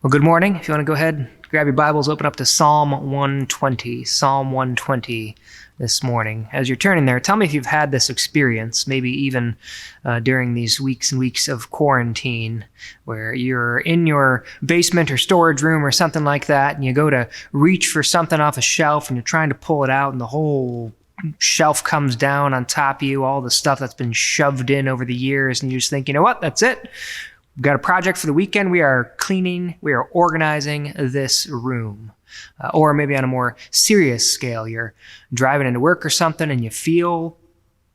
Well, good morning. If you want to go ahead, grab your Bibles, open up to Psalm 120. Psalm 120 this morning. As you're turning there, tell me if you've had this experience, maybe even during these weeks and weeks of quarantine, where you're in your basement or storage room or something like that, and you go to reach for something off a shelf, and you're trying to pull it out, and the whole shelf comes down on top of you, all the stuff that's been shoved in over the years, and you just think, you know what, that's it. We've got a project for the weekend. We are cleaning, we are organizing this room. Or maybe on a more serious scale, you're driving into work or something and you feel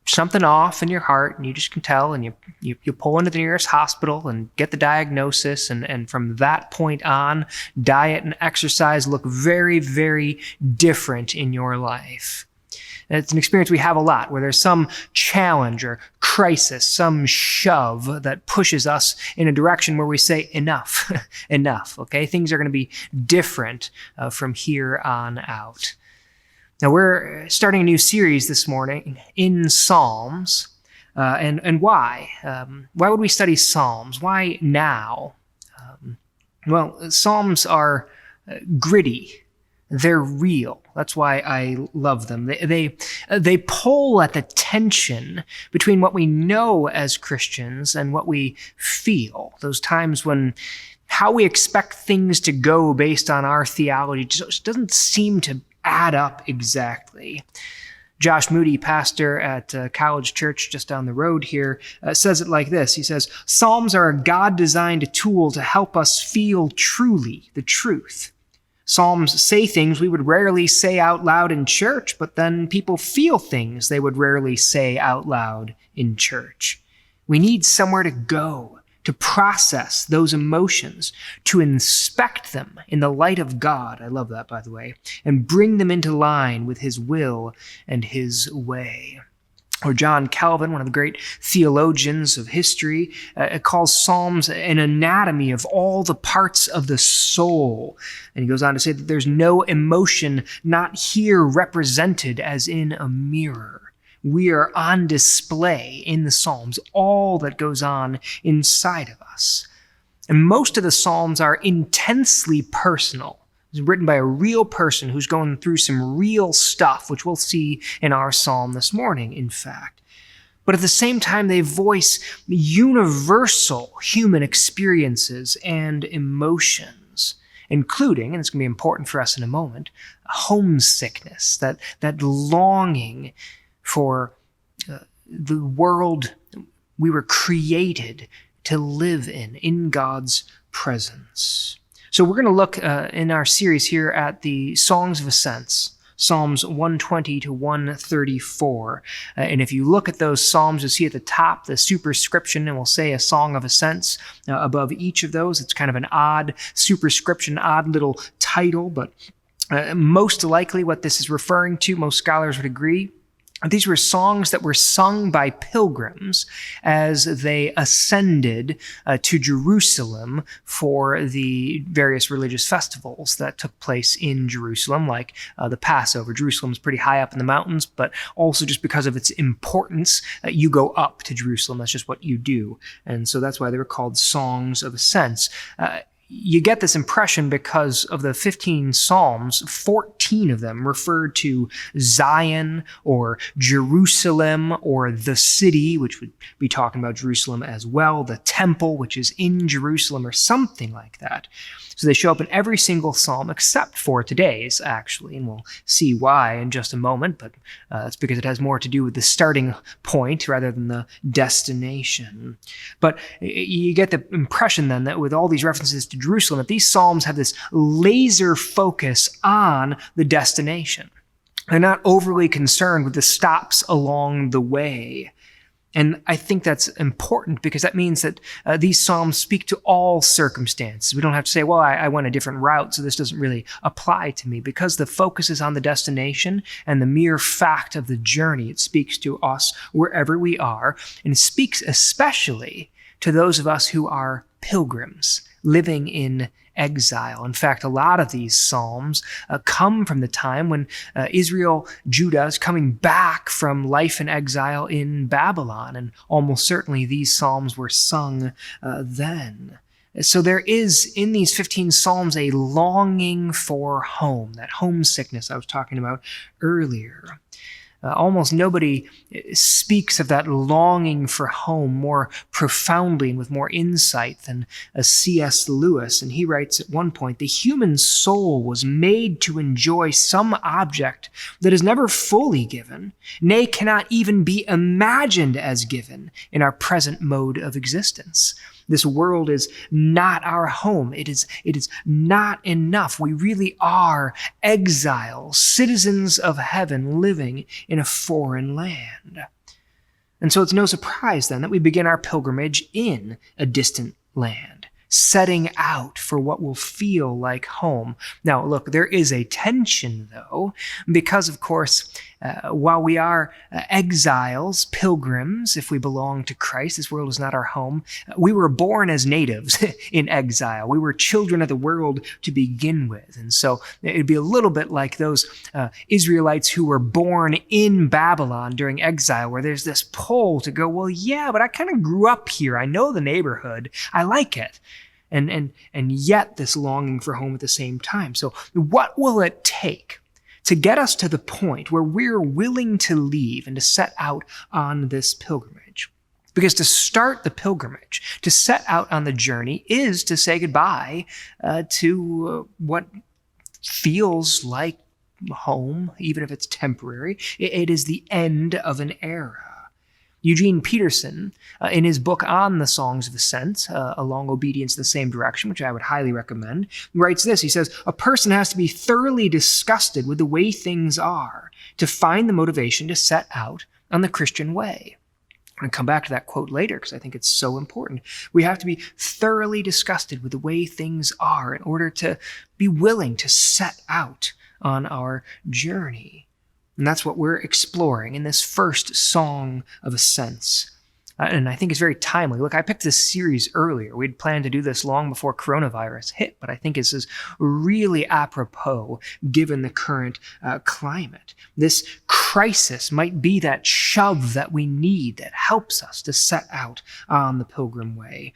something off in your heart and you just can tell, and you pull into the nearest hospital and get the diagnosis, and from that point on, diet and exercise look very, very different in your life. It's an experience we have a lot, where there's some challenge or crisis, some shove that pushes us in a direction where we say, enough, enough, okay? Things are going to be different from here on out. Now, we're starting a new series this morning in Psalms, and why? Why would we study Psalms? Why now? Well, Psalms are gritty. They're real. That's why I love them. They pull at the tension between what we know as Christians and what we feel. Those times when how we expect things to go based on our theology just doesn't seem to add up exactly. Josh Moody, pastor at College Church just down the road here, says it like this. He says, "Psalms are a God-designed tool to help us feel truly the truth. Psalms say things we would rarely say out loud in church, but then people feel things they would rarely say out loud in church. We need somewhere to go to process those emotions, to inspect them in the light of God," I love that, by the way, "and bring them into line with His will and His way." Or John Calvin, one of the great theologians of history, calls Psalms an anatomy of all the parts of the soul. And he goes on to say that there's no emotion not here represented as in a mirror. We are on display in the Psalms, all that goes on inside of us. And most of the Psalms are intensely personal. It's written by a real person who's going through some real stuff, which we'll see in our psalm this morning, in fact. But at the same time, they voice universal human experiences and emotions, including, and it's going to be important for us in a moment, homesickness, that longing for the world we were created to live in God's presence. So we're going to look in our series here at the Songs of Ascents, Psalms 120 to 134. And if you look at those Psalms, you'll see at the top the superscription, and we'll say a Song of Ascents above each of those. It's kind of an odd superscription, odd little title, but most likely what this is referring to, most scholars would agree, these were songs that were sung by pilgrims as they ascended to Jerusalem for the various religious festivals that took place in Jerusalem, like the Passover. Jerusalem's pretty high up in the mountains, but also just because of its importance, you go up to Jerusalem. That's just what you do. And so that's why they were called Songs of Ascents. You get this impression because of the 15 Psalms, 14 of them referred to Zion or Jerusalem or the city, which would be talking about Jerusalem as well, the temple, which is in Jerusalem, or something like that. So they show up in every single psalm except for today's, actually, and we'll see why in just a moment, but it's because it has more to do with the starting point rather than the destination. But you get the impression then that with all these references to Jerusalem, that these psalms have this laser focus on the destination. They're not overly concerned with the stops along the way. And I think that's important because that means that these psalms speak to all circumstances. We don't have to say, well, I went a different route, so this doesn't really apply to me. Because the focus is on the destination and the mere fact of the journey, it speaks to us wherever we are. And it speaks especially to those of us who are pilgrims living in exile. In fact, a lot of these psalms come from the time when Israel, Judah, is coming back from life in exile in Babylon, and almost certainly these psalms were sung then. So there is in these 15 Psalms a longing for home, that homesickness I was talking about earlier. Almost nobody speaks of that longing for home more profoundly and with more insight than C.S. Lewis. And he writes at one point, "The human soul was made to enjoy some object that is never fully given, nay, cannot even be imagined as given in our present mode of existence. This world is not our home. It is not enough. We really are exiles, citizens of heaven living in a foreign land." And so it's no surprise then that we begin our pilgrimage in a distant land, setting out for what will feel like home. Now, look, there is a tension, though, because, of course, while we are exiles, pilgrims, if we belong to Christ, this world is not our home. We were born as natives in exile. We were children of the world to begin with. And so it'd be a little bit like those Israelites who were born in Babylon during exile, where there's this pull to go, well, yeah, but I kind of grew up here. I know the neighborhood. I like it. And yet this longing for home at the same time. So what will it take to get us to the point where we're willing to leave and to set out on this pilgrimage? Because to start the pilgrimage, to set out on the journey, is to say goodbye to what feels like home, even if it's temporary. It is the end of an era. Eugene Peterson, in his book on the Songs of Ascent, Along Obedience in the Same Direction, which I would highly recommend, writes this. He says, "A person has to be thoroughly disgusted with the way things are to find the motivation to set out on the Christian way." I'm going to come back to that quote later because I think it's so important. We have to be thoroughly disgusted with the way things are in order to be willing to set out on our journey. And that's what we're exploring in this first Song of Ascents. And I think it's very timely. Look, I picked this series earlier. We'd planned to do this long before coronavirus hit, but I think this is really apropos given the current climate. This crisis might be that shove that we need that helps us to set out on the pilgrim way.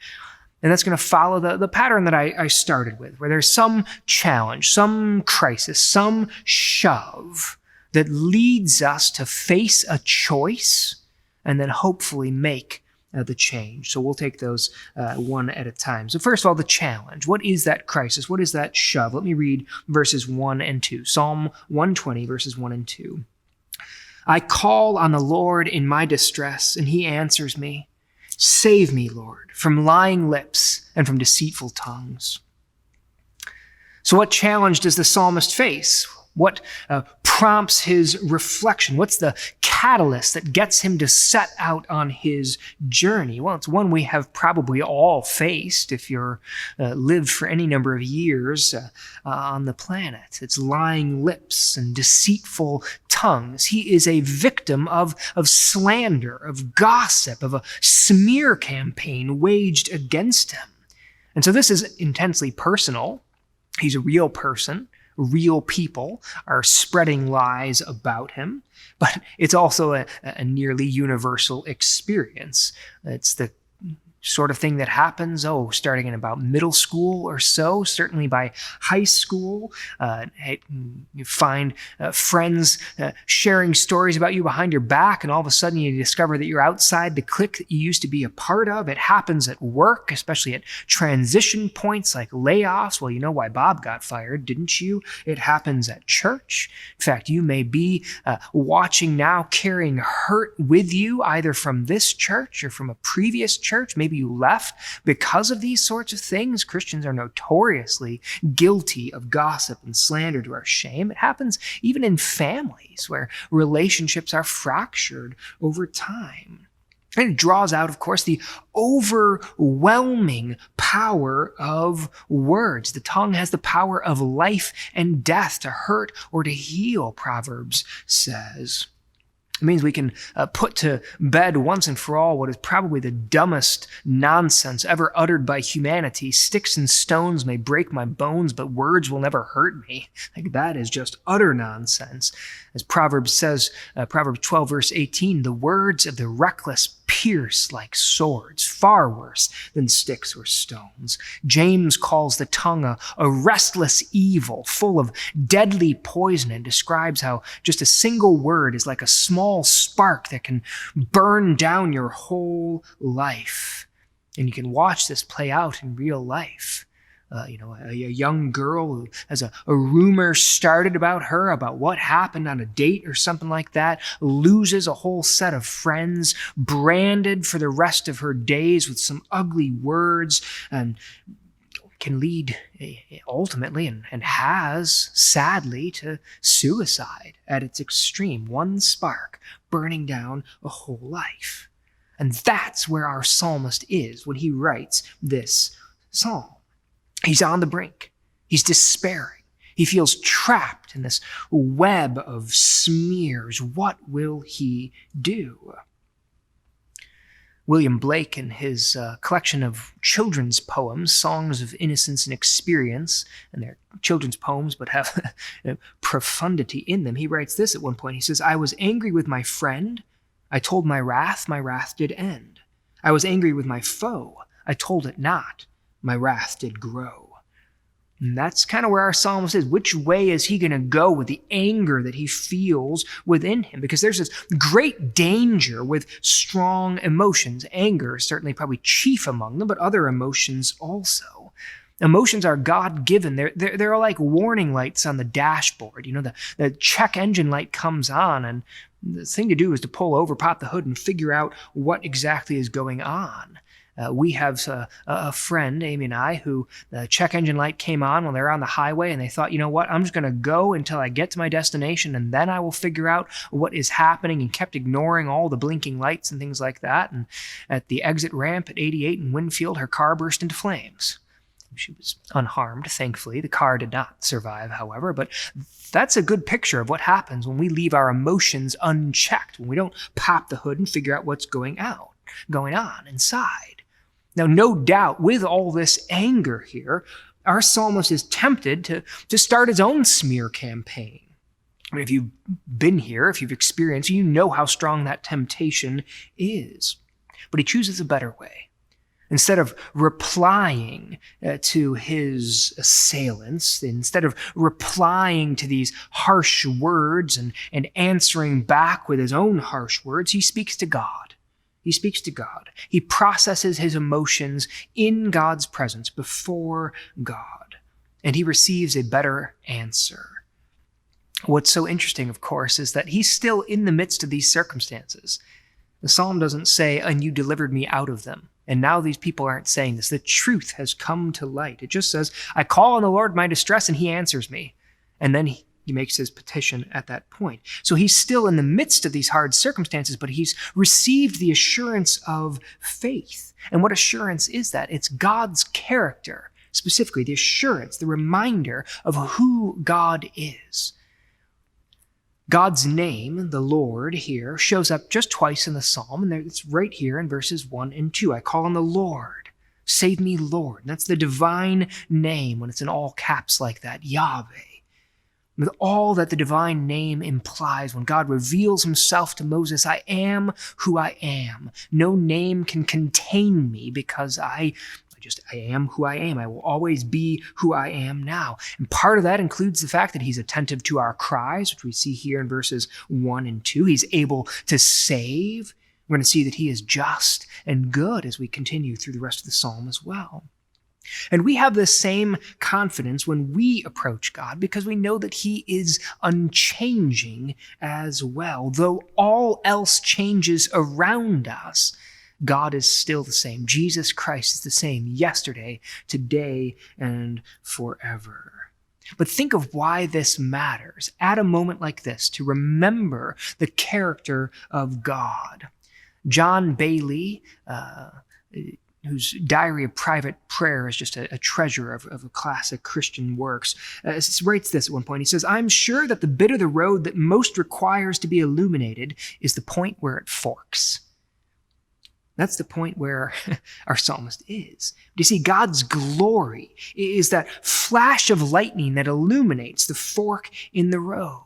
And that's going to follow the pattern that I started with, where there's some challenge, some crisis, some shove that leads us to face a choice and then hopefully make the change. So we'll take those one at a time. So first of all, the challenge. What is that crisis? What is that shove? Let me read verses 1 and 2. Psalm 120, verses 1 and 2. "I call on the Lord in my distress, and he answers me. Save me, Lord, from lying lips and from deceitful tongues." So what challenge does the psalmist face? What prompts his reflection? What's the catalyst that gets him to set out on his journey? Well, it's one we have probably all faced if you're lived for any number of years on the planet. It's lying lips and deceitful tongues. He is a victim of slander, of gossip, of a smear campaign waged against him. And so this is intensely personal. He's a real person. Real people are spreading lies about him, but it's also a nearly universal experience. It's the sort of thing that happens, starting in about middle school or so, certainly by high school. You find friends sharing stories about you behind your back, and all of a sudden you discover that you're outside the clique that you used to be a part of. It happens at work, especially at transition points like layoffs. Well, you know why Bob got fired, didn't you? It happens at church. In fact, you may be watching now, carrying hurt with you, either from this church or from a previous church. Maybe you left because of these sorts of things. Christians are notoriously guilty of gossip and slander to our shame. It happens even in families where relationships are fractured over time. And it draws out, of course, the overwhelming power of words. The tongue has the power of life and death, to hurt or to heal, Proverbs says. It means we can put to bed once and for all what is probably the dumbest nonsense ever uttered by humanity. Sticks and stones may break my bones, but words will never hurt me. Like, that is just utter nonsense. As Proverbs says, Proverbs 12, verse 18, "The words of the reckless pierce like swords, far worse than sticks or stones. James calls the tongue a restless evil, full of deadly poison, and describes how just a single word is like a small spark that can burn down your whole life. And you can watch this play out in real life. A young girl who has a rumor started about her, about what happened on a date or something like that, loses a whole set of friends, branded for the rest of her days with some ugly words, and can lead ultimately, and has sadly, to suicide at its extreme. One spark burning down a whole life. And that's where our psalmist is when he writes this psalm. He's on the brink. He's despairing. He feels trapped in this web of smears. What will he do? William Blake, in his collection of children's poems, Songs of Innocence and Experience, and they're children's poems but have profundity in them, he writes this at one point. He says, "I was angry with my friend. I told my wrath did end. I was angry with my foe. I told it not. My wrath did grow." And that's kind of where our psalmist is. Which way is he going to go with the anger that he feels within him? Because there's this great danger with strong emotions. Anger is certainly probably chief among them, but other emotions also. Emotions are God-given. They're like warning lights on the dashboard. The check engine light comes on, and the thing to do is to pull over, pop the hood, and figure out what exactly is going on. We have a friend, Amy and I, who the check engine light came on when they were on the highway, and they thought, you know what, I'm just going to go until I get to my destination, and then I will figure out what is happening, and kept ignoring all the blinking lights and things like that. And at the exit ramp at 88 in Winfield, her car burst into flames. She was unharmed, thankfully. The car did not survive, however, but that's a good picture of what happens when we leave our emotions unchecked, when we don't pop the hood and figure out what's going on inside. Now, no doubt, with all this anger here, our psalmist is tempted to start his own smear campaign. I mean, if you've been here, if you've experienced, you know how strong that temptation is. But he chooses a better way. Instead of replying to his assailants, instead of replying to these harsh words and answering back with his own harsh words, he speaks to God. He speaks to God. He processes his emotions in God's presence before God, and he receives a better answer. What's so interesting, of course, is that he's still in the midst of these circumstances. The psalm doesn't say, "And you delivered me out of them." And now these people aren't saying this. The truth has come to light. It just says, "I call on the Lord my distress, and he answers me." And then he makes his petition at that point. So he's still in the midst of these hard circumstances, but he's received the assurance of faith. And what assurance is that? It's God's character, specifically the assurance, the reminder of who God is. God's name, the Lord, here shows up just twice in the psalm, and it's right here in verses 1 and 2. "I call on the Lord. Save me, Lord." And that's the divine name when it's in all caps like that, Yahweh. With all that the divine name implies, when God reveals himself to Moses, "I am who I am. No name can contain me because I am who I am. I will always be who I am now." And part of that includes the fact that he's attentive to our cries, which we see here in verses 1 and 2. He's able to save. We're going to see that he is just and good as we continue through the rest of the psalm as well. And we have the same confidence when we approach God because we know that he is unchanging as well. Though all else changes around us, God is still the same. Jesus Christ is the same yesterday, today, and forever. But think of why this matters at a moment like this, to remember the character of God. John Bailey, whose Diary of Private Prayer is just a treasure of classic Christian works, writes this at one point. He says, "I'm sure that the bit of the road that most requires to be illuminated is the point where it forks." That's the point where our psalmist is. Do you see, God's glory is that flash of lightning that illuminates the fork in the road.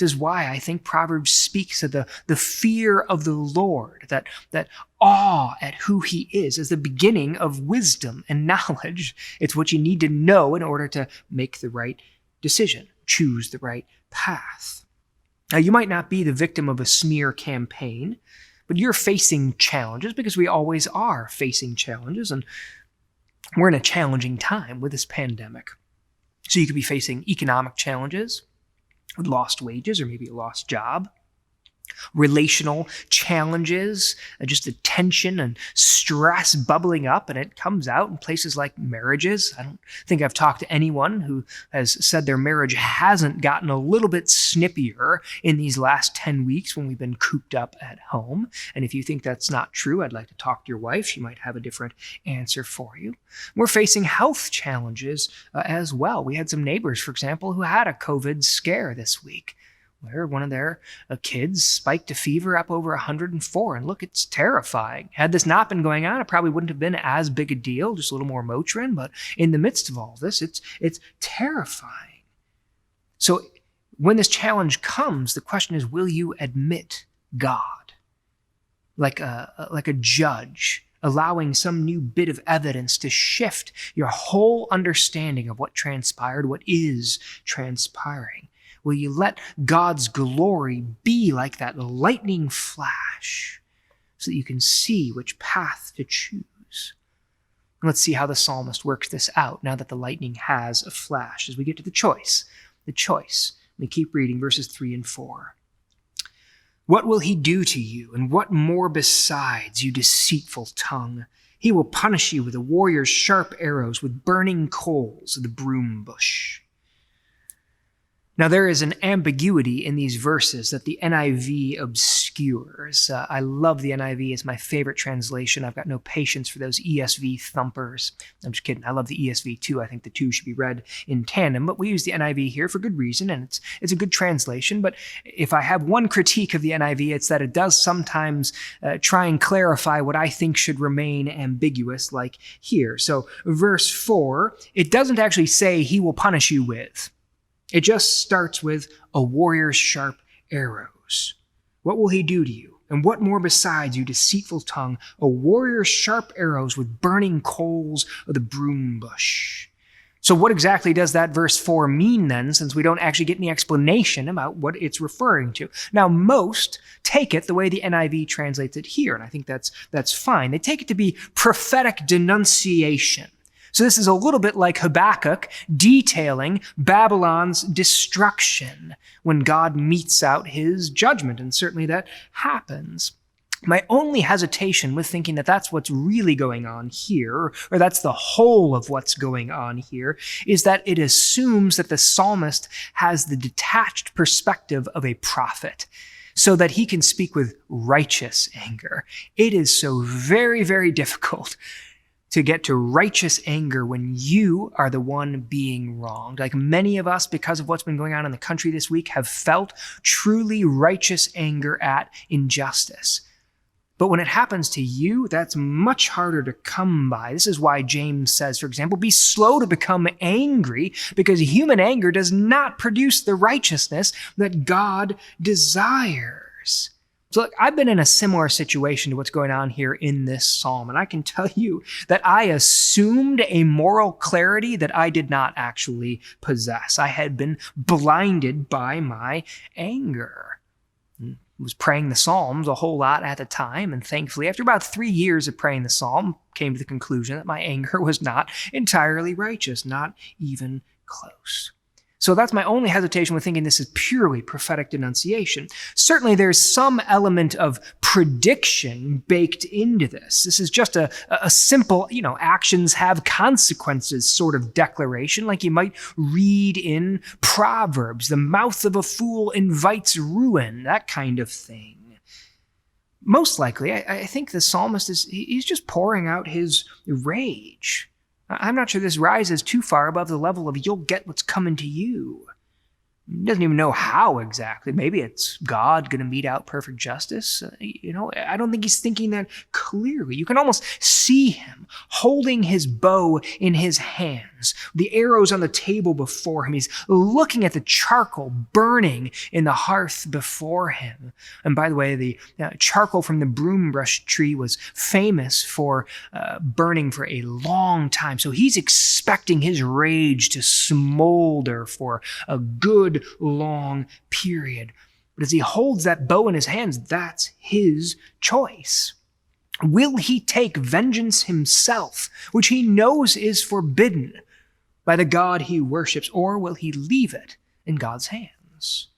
This is why I think Proverbs speaks of the fear of the Lord, that awe at who he is as the beginning of wisdom and knowledge. It's what you need to know in order to make the right decision, choose the right path. Now, you might not be the victim of a smear campaign, but you're facing challenges, because we always are facing challenges, and we're in a challenging time with this pandemic. So you could be facing economic challenges with lost wages or maybe a lost job, relational challenges, just the tension and stress bubbling up, and it comes out in places like marriages. I don't think I've talked to anyone who has said their marriage hasn't gotten a little bit snippier in these last 10 weeks when we've been cooped up at home. And if you think that's not true, I'd like to talk to your wife. She might have a different answer for you. We're facing health challenges as well. We had some neighbors, for example, who had a COVID scare this week, where one of their kids spiked a fever up over 104. And look, it's terrifying. Had this not been going on, it probably wouldn't have been as big a deal, just a little more Motrin. But in the midst of all this, it's terrifying. So when this challenge comes, the question is, will you admit God? Like a judge, allowing some new bit of evidence to shift your whole understanding of what transpired, what is transpiring. Will you let God's glory be like that lightning flash so that you can see which path to choose? And let's see how the psalmist works this out now that the lightning has a flash as we get to the choice. The choice. We keep reading verses 3 and 4. What will he do to you, and what more besides, you deceitful tongue? He will punish you with a warrior's sharp arrows, with burning coals of the broom bush. Now, there is an ambiguity in these verses that the NIV obscures. I love the NIV. It's my favorite translation. I've got no patience for those ESV thumpers. I'm just kidding. I love the ESV too. I think the two should be read in tandem, but we use the NIV here for good reason, and it's a good translation. But if I have one critique of the NIV, it's that it does sometimes try and clarify what I think should remain ambiguous, like here. So verse 4, it doesn't actually say he will punish you with. It just starts with a warrior's sharp arrows. What will he do to you? And what more besides, you deceitful tongue? A warrior's sharp arrows with burning coals of the broom bush. So what exactly does that verse 4 mean then, since we don't actually get any explanation about what it's referring to? Now, most take it the way the NIV translates it here, and I think that's fine. They take it to be prophetic denunciation. So this is a little bit like Habakkuk detailing Babylon's destruction when God metes out his judgment, and certainly that happens. My only hesitation with thinking that that's what's really going on here, or that's the whole of what's going on here, is that it assumes that the psalmist has the detached perspective of a prophet, so that he can speak with righteous anger. It is so very, very difficult to get to righteous anger when you are the one being wronged. Like many of us, because of what's been going on in the country this week, have felt truly righteous anger at injustice. But when it happens to you, that's much harder to come by. This is why James says, for example, be slow to become angry, because human anger does not produce the righteousness that God desires. So look, I've been in a similar situation to what's going on here in this psalm, and I can tell you that I assumed a moral clarity that I did not actually possess. I had been blinded by my anger. I was praying the Psalms a whole lot at the time, and thankfully, after about 3 years of praying the Psalm, came to the conclusion that my anger was not entirely righteous, not even close. So that's my only hesitation with thinking this is purely prophetic denunciation. Certainly there's some element of prediction baked into this. This is just a simple, actions have consequences sort of declaration, like you might read in Proverbs. The mouth of a fool invites ruin, that kind of thing. Most likely, I think the psalmist he's just pouring out his rage. I'm not sure this rises too far above the level of you'll get what's coming to you. He doesn't even know how exactly. Maybe it's God going to mete out perfect justice. I don't think he's thinking that clearly. You can almost see him holding his bow in his hands hands, the arrows on the table before him. He's looking at the charcoal burning in the hearth before him. And by the way, the charcoal from the broom brush tree was famous for burning for a long time. So he's expecting his rage to smolder for a good long period. But as he holds that bow in his hands, that's his choice. Will he take vengeance himself, which he knows is forbidden by the God he worships, or will he leave it in God's hands?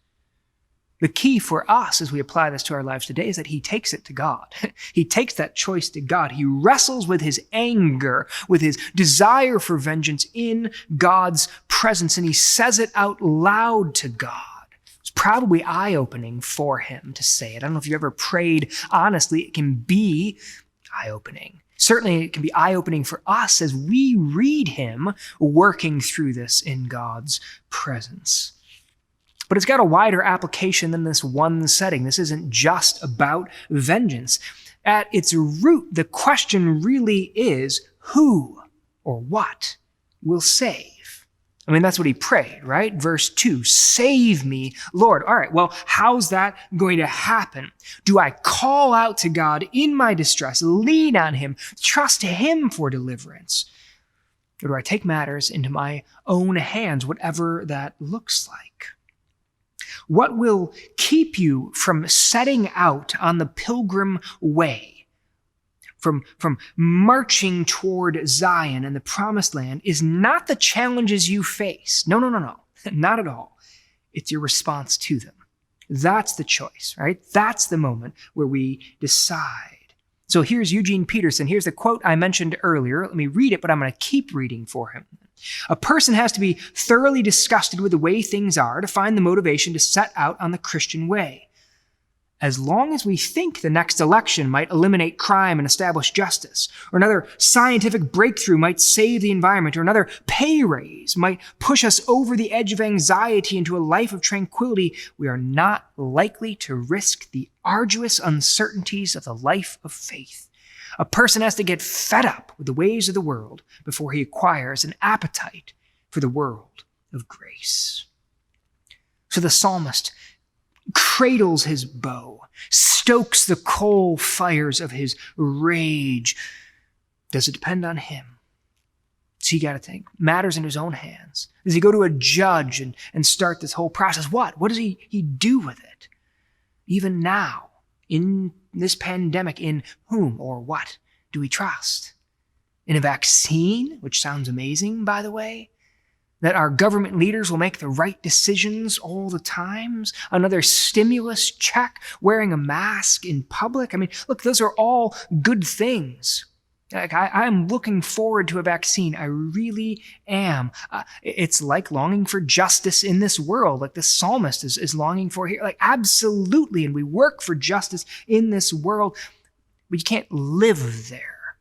The key for us as we apply this to our lives today is that he takes it to God. He takes that choice to God. He wrestles with his anger, with his desire for vengeance in God's presence, and he says it out loud to God. It's probably eye-opening for him to say it. I don't know if you've ever prayed honestly. It can be eye-opening. Certainly it can be eye-opening for us as we read him working through this in God's presence. But it's got a wider application than this one setting. This isn't just about vengeance. At its root, the question really is who or what will save? I mean, that's what he prayed, right? Verse 2, save me, Lord. All right, well, how's that going to happen? Do I call out to God in my distress, lean on him, trust him for deliverance? Or do I take matters into my own hands, whatever that looks like? What will keep you from setting out on the pilgrim way? From marching toward Zion and the promised land is not the challenges you face. No, not at all. It's your response to them. That's the choice, right? That's the moment where we decide. So here's Eugene Peterson. Here's the quote I mentioned earlier. Let me read it, but I'm going to keep reading for him. A person has to be thoroughly disgusted with the way things are to find the motivation to set out on the Christian way. As long as we think the next election might eliminate crime and establish justice, or another scientific breakthrough might save the environment, or another pay raise might push us over the edge of anxiety into a life of tranquility, we are not likely to risk the arduous uncertainties of the life of faith. A person has to get fed up with the ways of the world before he acquires an appetite for the world of grace. So the psalmist cradles his bow, stokes the coal fires of his rage. Does it depend on him? So you got to take matters in his own hands. Does he go to a judge and start this whole process? What does he do with it? Even now, in this pandemic, in whom or what do we trust? In a vaccine, which sounds amazing, by the way? That our government leaders will make the right decisions all the times? Another stimulus check? Wearing a mask in public? I mean, look, those are all good things. Like I'm looking forward to a vaccine. I really am. It's like longing for justice in this world, like the psalmist is longing for here. Like absolutely, and we work for justice in this world, but you can't live there.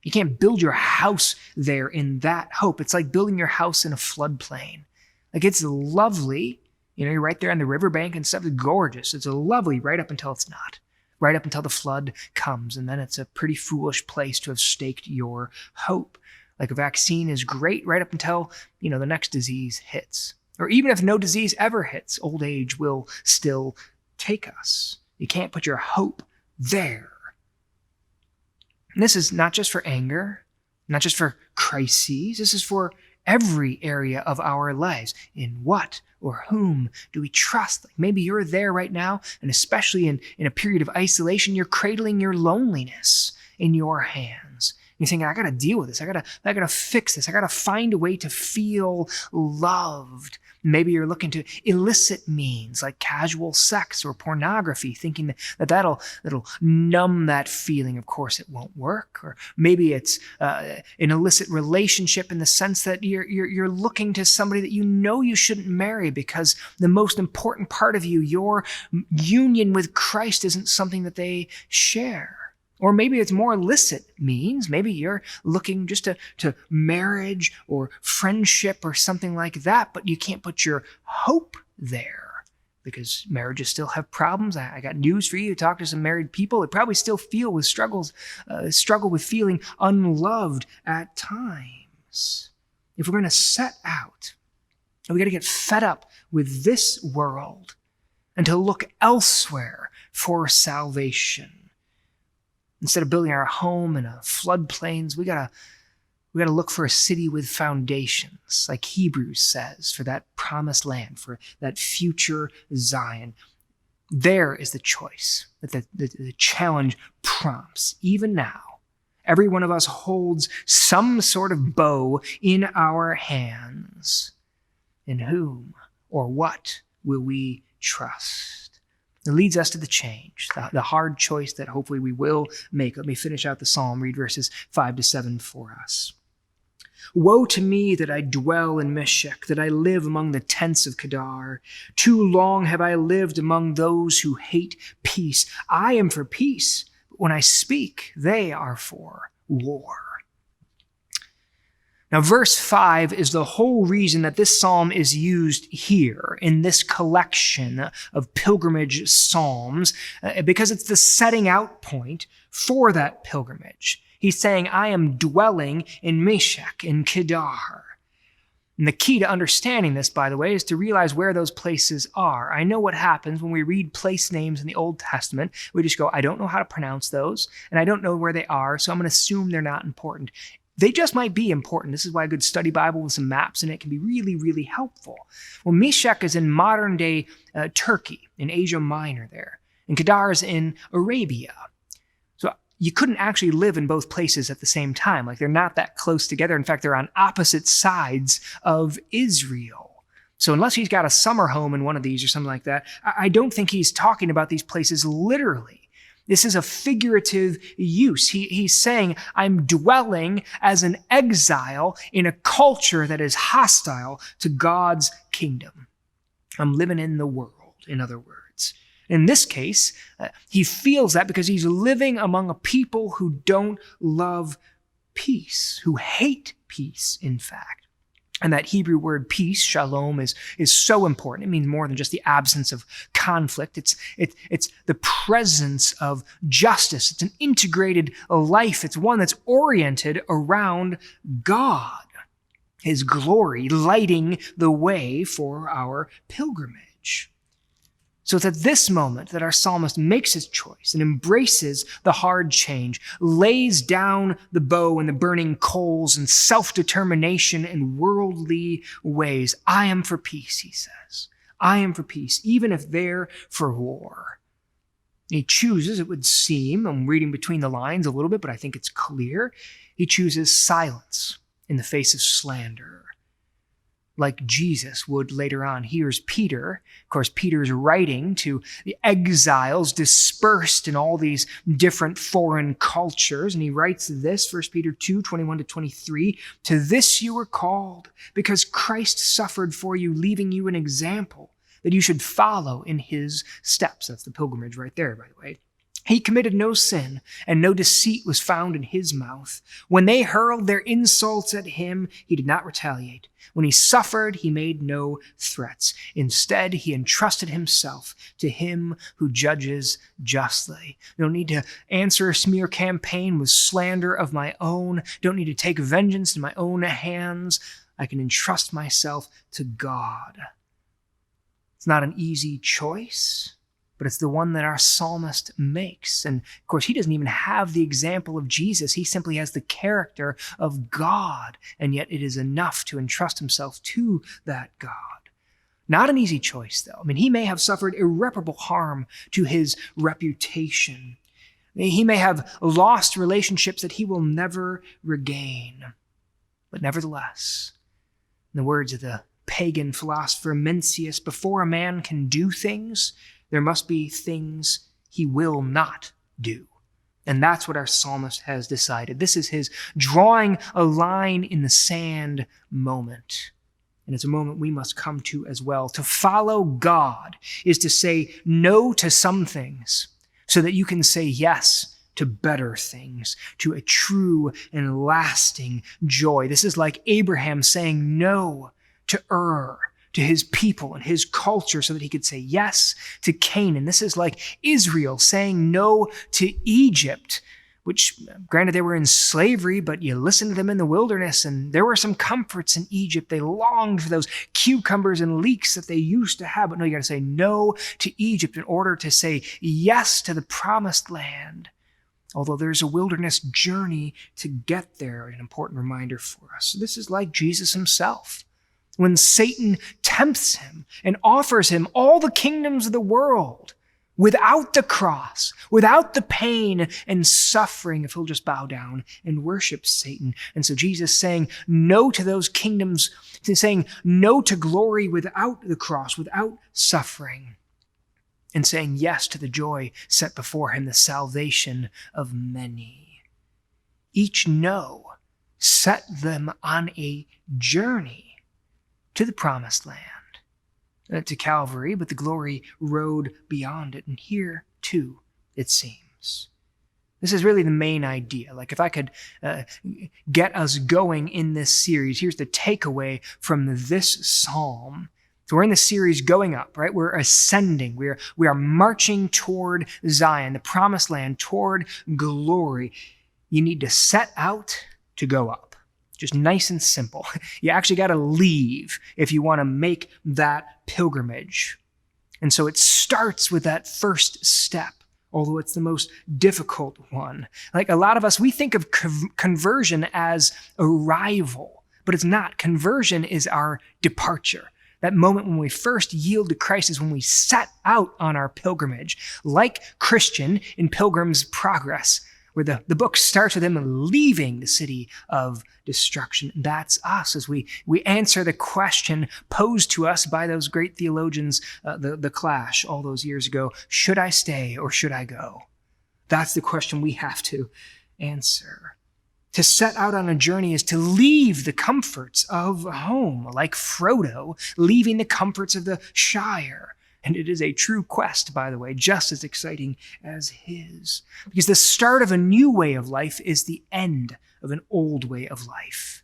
You can't build your house there in that hope. It's like building your house in a floodplain. Like it's lovely, you're right there on the riverbank and stuff. It's gorgeous. It's lovely right up until it's not. Right up until the flood comes, and then it's a pretty foolish place to have staked your hope. Like a vaccine is great right up until, the next disease hits. Or even if no disease ever hits, old age will still take us. You can't put your hope there. And this is not just for anger, not just for crises. This is for every area of our lives. In what or whom do we trust? Like maybe you're there right now, and especially in a period of isolation, you're cradling your loneliness in your hands. You're thinking, I got to deal with this. I got to fix this. I got to find a way to feel loved. Maybe you're looking to illicit means like casual sex or pornography, thinking that'll numb that feeling. Of course, it won't work. Or maybe it's an illicit relationship in the sense that you're looking to somebody that you shouldn't marry because the most important part of you, your union with Christ, isn't something that they share. Or maybe it's more illicit means. Maybe you're looking just to marriage or friendship or something like that, but you can't put your hope there because marriages still have problems. I got news for you. Talk to some married people. They probably still struggle with feeling unloved at times. if we're going to set out, we got to get fed up with this world and to look elsewhere for salvation. Instead of building our home in a floodplains, we got to look for a city with foundations, like Hebrews says, for that promised land, for that future Zion. There is the choice that the challenge prompts. Even now, every one of us holds some sort of bow in our hands. In whom or what will we trust? It leads us to the change, the hard choice that hopefully we will make. Let me finish out the psalm, read verses 5-7 for us. Woe to me that I dwell in Meshech, that I live among the tents of Kedar. Too long have I lived among those who hate peace. I am for peace, but when I speak, they are for war. Now, verse 5 is the whole reason that this psalm is used here in this collection of pilgrimage psalms, because it's the setting out point for that pilgrimage. He's saying, I am dwelling in Meshech, in Kedar. And the key to understanding this, by the way, is to realize where those places are. I know what happens when we read place names in the Old Testament. We just go, I don't know how to pronounce those, and I don't know where they are, so I'm going to assume they're not important. They just might be important. This is why a good study Bible with some maps in it can be really, really helpful. Well, Meshech is in modern-day Turkey, in Asia Minor there. And Kedar is in Arabia. So you couldn't actually live in both places at the same time. Like, they're not that close together. In fact, they're on opposite sides of Israel. So unless he's got a summer home in one of these or something like that, I don't think he's talking about these places literally. This is a figurative use. He's saying, I'm dwelling as an exile in a culture that is hostile to God's kingdom. I'm living in the world, in other words. In this case, he feels that because he's living among a people who don't love peace, who hate peace, in fact. And that Hebrew word peace, shalom, is so important. It means more than just the absence of conflict. It's the presence of justice. It's an integrated life. It's one that's oriented around God, His glory, lighting the way for our pilgrimage. So it's at this moment that our psalmist makes his choice and embraces the hard change, lays down the bow and the burning coals and self-determination in worldly ways. I am for peace, he says. I am for peace, even if they're for war. And he chooses, it would seem, I'm reading between the lines a little bit, but I think it's clear, he chooses silence in the face of slander. Like Jesus would later on. Here's Peter. Of course, Peter's writing to the exiles dispersed in all these different foreign cultures. And he writes this, 1 Peter 2:21-23, to this you were called, because Christ suffered for you, leaving you an example that you should follow in his steps. That's the pilgrimage right there, by the way. He committed no sin, and no deceit was found in his mouth. When they hurled their insults at him, he did not retaliate. When he suffered, he made no threats. Instead, he entrusted himself to him who judges justly. Don't need to answer a smear campaign with slander of my own. Don't need to take vengeance in my own hands. I can entrust myself to God. It's not an easy choice, but it's the one that our psalmist makes. And of course, he doesn't even have the example of Jesus. He simply has the character of God, and yet it is enough to entrust himself to that God. Not an easy choice, though. I mean, he may have suffered irreparable harm to his reputation. He may have lost relationships that he will never regain. But nevertheless, in the words of the pagan philosopher Mencius, before a man can do things, there must be things he will not do. And that's what our psalmist has decided. This is his drawing a line in the sand moment. And it's a moment we must come to as well. To follow God is to say no to some things so that you can say yes to better things, to a true and lasting joy. This is like Abraham saying no to Ur, to his people and his culture, so that he could say yes to Canaan. This is like Israel saying no to Egypt which granted they were in slavery, but you listen to them in the wilderness and there were some comforts in Egypt. They longed for those cucumbers and leeks that they used to have. But no, you got to say no to Egypt in order to say yes to the promised land. Although there's a wilderness journey to get there, an important reminder for us. So this is like Jesus himself. When Satan tempts him and offers him all the kingdoms of the world without the cross, without the pain and suffering, if he'll just bow down and worship Satan. And so Jesus saying no to those kingdoms, saying no to glory without the cross, without suffering, and saying yes to the joy set before him, the salvation of many. Each no set them on a journey to the promised land, to Calvary, but the glory road beyond it. And here, too, it seems. This is really the main idea. Like if I could get us going in this series, here's the takeaway from this psalm. So we're in the series going up, right? We're ascending. We are marching toward Zion, the promised land, toward glory. You need to set out to go up. Just nice and simple. You actually got to leave if you want to make that pilgrimage. And so it starts with that first step, although it's the most difficult one. Like a lot of us, we think of conversion as arrival, but it's not. Conversion is our departure. That moment when we first yield to Christ is when we set out on our pilgrimage. Like Christian in Pilgrim's Progress, where the book starts with him leaving the city of destruction. That's us as we answer the question posed to us by those great theologians, the Clash, all those years ago. Should I stay or should I go? That's the question we have to answer. To set out on a journey is to leave the comforts of home, like Frodo leaving the comforts of the Shire. And it is a true quest, by the way, just as exciting as his. Because the start of a new way of life is the end of an old way of life.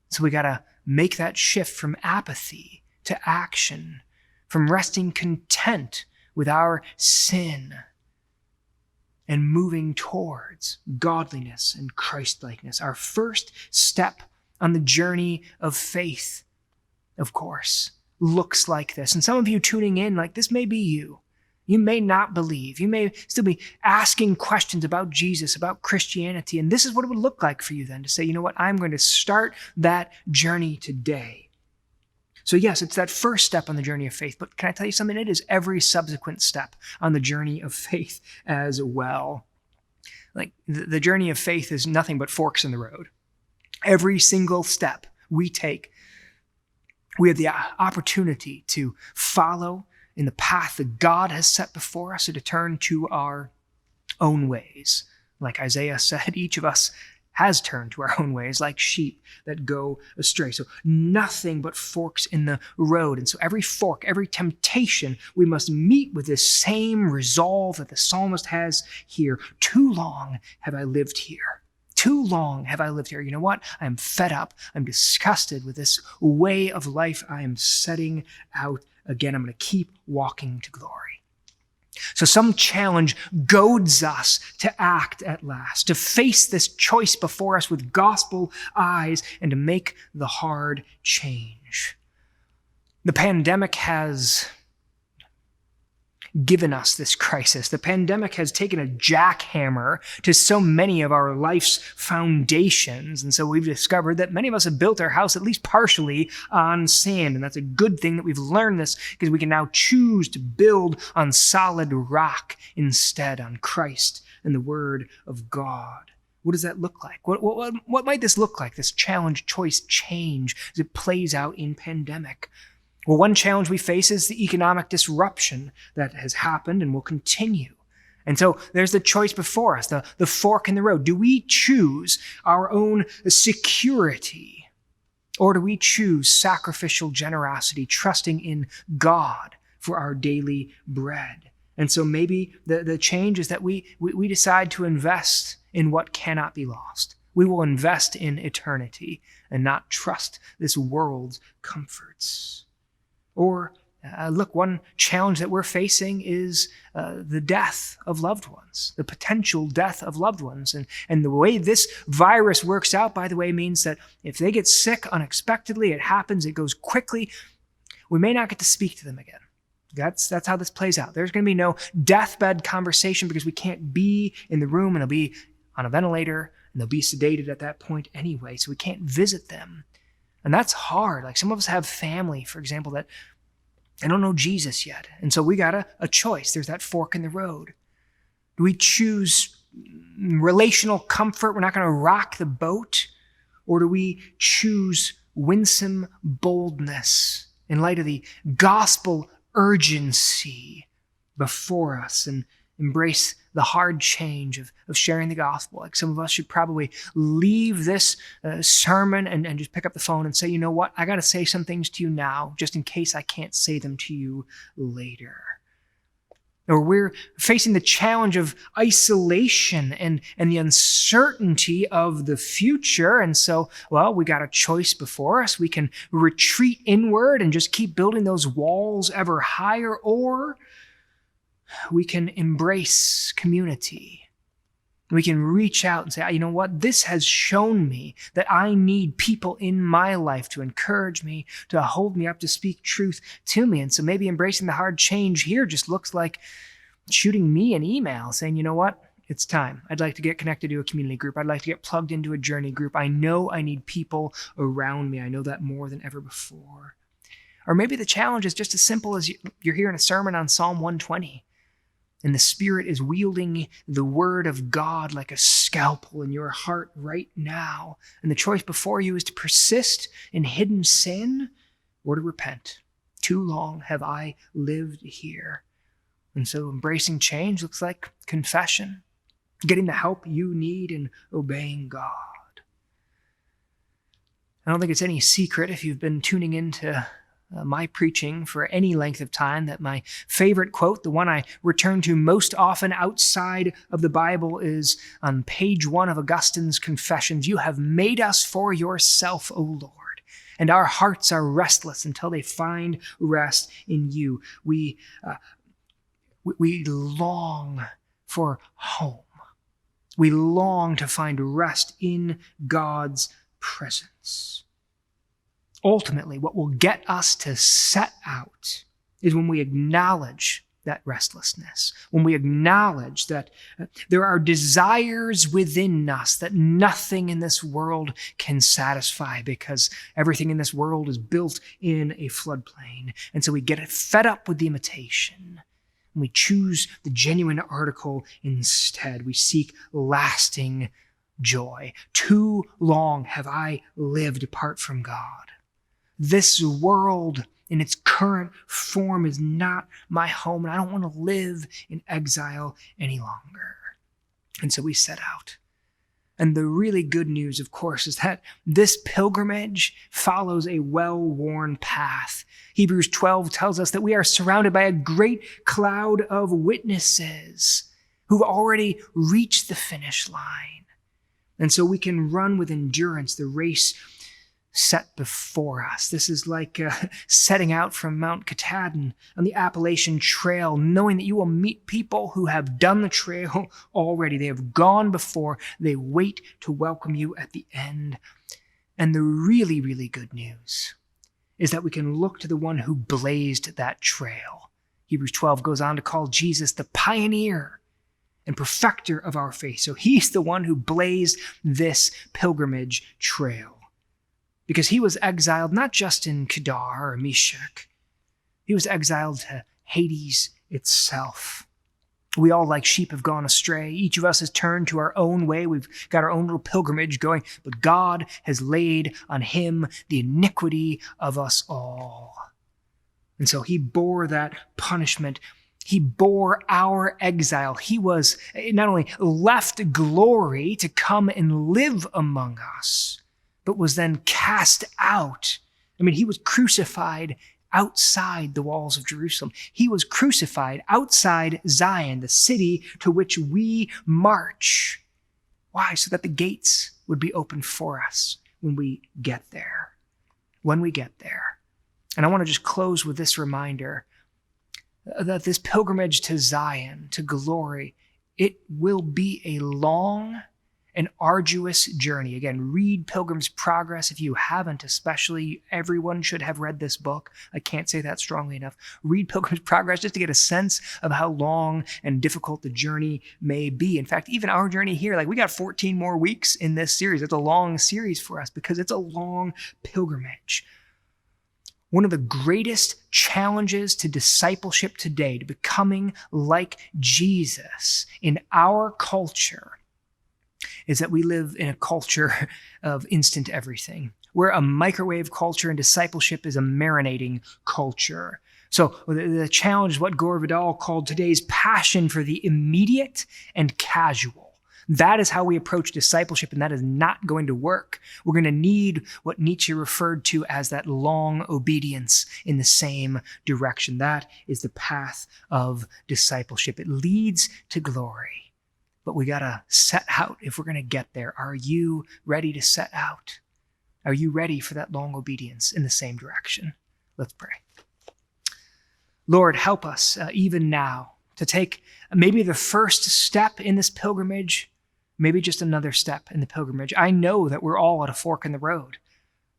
So we got to make that shift from apathy to action, from resting content with our sin and moving towards godliness and Christ-likeness. Our first step on the journey of faith, of course, looks like this. And some of you tuning in, like this may be you. You may not believe. You may still be asking questions about Jesus, about Christianity. And this is what it would look like for you then to say, you know what, I'm going to start that journey today. So yes, it's that first step on the journey of faith. But can I tell you something? It is every subsequent step on the journey of faith as well. Like the journey of faith is nothing but forks in the road. Every single step we take, we have the opportunity to follow in the path that God has set before us, or to turn to our own ways. Like Isaiah said, each of us has turned to our own ways like sheep that go astray. So nothing but forks in the road. And so every fork, every temptation, we must meet with this same resolve that the psalmist has here. Too long have I lived here. Too long have I lived here. You know what? I'm fed up. I'm disgusted with this way of life. I am setting out again. I'm going to keep walking to glory. So some challenge goads us to act at last, to face this choice before us with gospel eyes and to make the hard change. The pandemic has given us this crisis. The pandemic has taken a jackhammer to so many of our life's foundations. And so we've discovered that many of us have built our house at least partially on sand. And that's a good thing that we've learned this, because we can now choose to build on solid rock instead, on Christ and the Word of God. What does that look like? What might this look like, this challenge, choice, change, as it plays out in pandemic? Well, one challenge we face is the economic disruption that has happened and will continue. And so there's the choice before us, the fork in the road. Do we choose our own security, or do we choose sacrificial generosity, trusting in God for our daily bread? And so maybe the change is that we decide to invest in what cannot be lost. We will invest in eternity and not trust this world's comforts. Or Look, one challenge that we're facing is the death of loved ones, the potential death of loved ones. And the way this virus works out, by the way, means that if they get sick unexpectedly, it happens, it goes quickly, we may not get to speak to them again. That's how this plays out. There's going to be no deathbed conversation because we can't be in the room, and they'll be on a ventilator and they'll be sedated at that point anyway, so we can't visit them. And that's hard. Like some of us have family, for example, that I don't know Jesus yet. And so we got a choice. There's that fork in the road. Do we choose relational comfort? We're not going to rock the boat. Or do we choose winsome boldness in light of the gospel urgency before us and embrace the hard change of sharing the gospel? Like some of us should probably leave this sermon and just pick up the phone and say, you know what, I got to say some things to you now, just in case I can't say them to you later. Or we're facing the challenge of isolation and the uncertainty of the future. And so, well, we got a choice before us. We can retreat inward and just keep building those walls ever higher, or we can embrace community. We can reach out and say, you know what, this has shown me that I need people in my life to encourage me, to hold me up, to speak truth to me. And so maybe embracing the hard change here just looks like shooting me an email saying, you know what, it's time. I'd like to get connected to a community group. I'd like to get plugged into a journey group. I know I need people around me. I know that more than ever before. Or maybe the challenge is just as simple as you're hearing a sermon on Psalm 120. And the Spirit is wielding the Word of God like a scalpel in your heart right now. And the choice before you is to persist in hidden sin or to repent. Too long have I lived here. And so embracing change looks like confession, getting the help you need, and obeying God. I don't think it's any secret, if you've been tuning into my preaching for any length of time, that my favorite quote, the one I return to most often outside of the Bible, is on page 1 of Augustine's Confessions. You have made us for yourself, O Lord, and our hearts are restless until they find rest in you. We long for home. We long to find rest in God's presence. Ultimately, what will get us to set out is when we acknowledge that restlessness, when we acknowledge that there are desires within us that nothing in this world can satisfy, because everything in this world is built in a floodplain. And so we get fed up with the imitation, and we choose the genuine article instead. We seek lasting joy. Too long have I lived apart from God. This world in its current form is not my home, and I don't want to live in exile any longer. And so we set out. And the really good news, of course, is that this pilgrimage follows a well-worn path. Hebrews 12 tells us that we are surrounded by a great cloud of witnesses who've already reached the finish line. And so we can run with endurance the race set before us. This is like setting out from Mount Katahdin on the Appalachian Trail, knowing that you will meet people who have done the trail already. They have gone before. They wait to welcome you at the end. And the really, really good news is that we can look to the one who blazed that trail. Hebrews 12 goes on to call Jesus the pioneer and perfecter of our faith. So he's the one who blazed this pilgrimage trail. Because he was exiled not just in Kedar or Meshach. He was exiled to Hades itself. We all, like sheep, have gone astray. Each of us has turned to our own way. We've got our own little pilgrimage going. But God has laid on him the iniquity of us all. And so he bore that punishment. He bore our exile. He was not only left glory to come and live among us, but was then cast out. I mean, he was crucified outside the walls of Jerusalem. He was crucified outside Zion, the city to which we march. Why? So that the gates would be open for us when we get there. When we get there. And I want to just close with this reminder that this pilgrimage to Zion, to glory, it will be a long and arduous journey. Again, read Pilgrim's Progress if you haven't, especially. Everyone should have read this book. I can't say that strongly enough. Read Pilgrim's Progress just to get a sense of how long and difficult the journey may be. In fact, even our journey here, we got 14 more weeks in this series. It's a long series for us because it's a long pilgrimage. One of the greatest challenges to discipleship today, to becoming like Jesus in our culture, is that we live in a culture of instant everything. We're a microwave culture, and discipleship is a marinating culture. So the challenge is what Gore Vidal called today's passion for the immediate and casual. That is how we approach discipleship, and that is not going to work. We're going to need what Nietzsche referred to as that long obedience in the same direction. That is the path of discipleship. It leads to glory, but we got to set out if we're going to get there. Are you ready to set out? Are you ready for that long obedience in the same direction? Let's pray. Lord, help us even now to take maybe the first step in this pilgrimage, maybe just another step in the pilgrimage. I know that we're all at a fork in the road,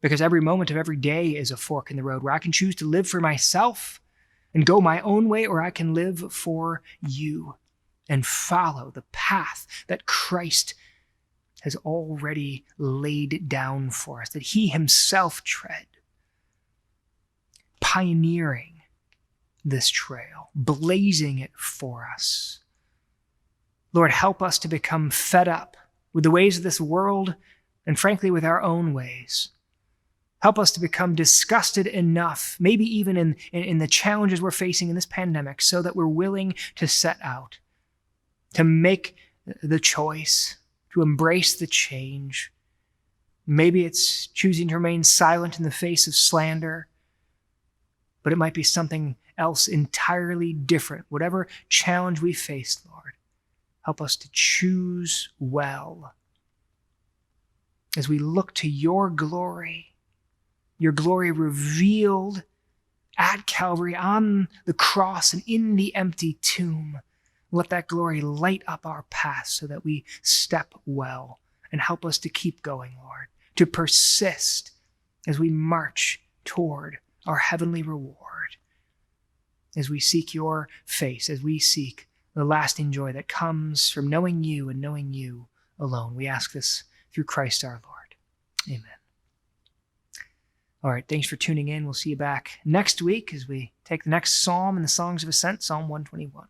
because every moment of every day is a fork in the road where I can choose to live for myself and go my own way, or I can live for you and follow the path that Christ has already laid down for us, that he himself tread, pioneering this trail, blazing it for us. Lord, help us to become fed up with the ways of this world and frankly with our own ways. Help us to become disgusted enough, maybe even in the challenges we're facing in this pandemic, so that we're willing to set out, to make the choice, to embrace the change. Maybe it's choosing to remain silent in the face of slander, but it might be something else entirely different. Whatever challenge we face, Lord, help us to choose well as we look to your glory revealed at Calvary on the cross and in the empty tomb. Let that glory light up our path so that we step well, and help us to keep going, Lord, to persist as we march toward our heavenly reward, as we seek your face, as we seek the lasting joy that comes from knowing you and knowing you alone. We ask this through Christ our Lord. Amen. All right, thanks for tuning in. We'll see you back next week as we take the next psalm in the Songs of Ascent, Psalm 121.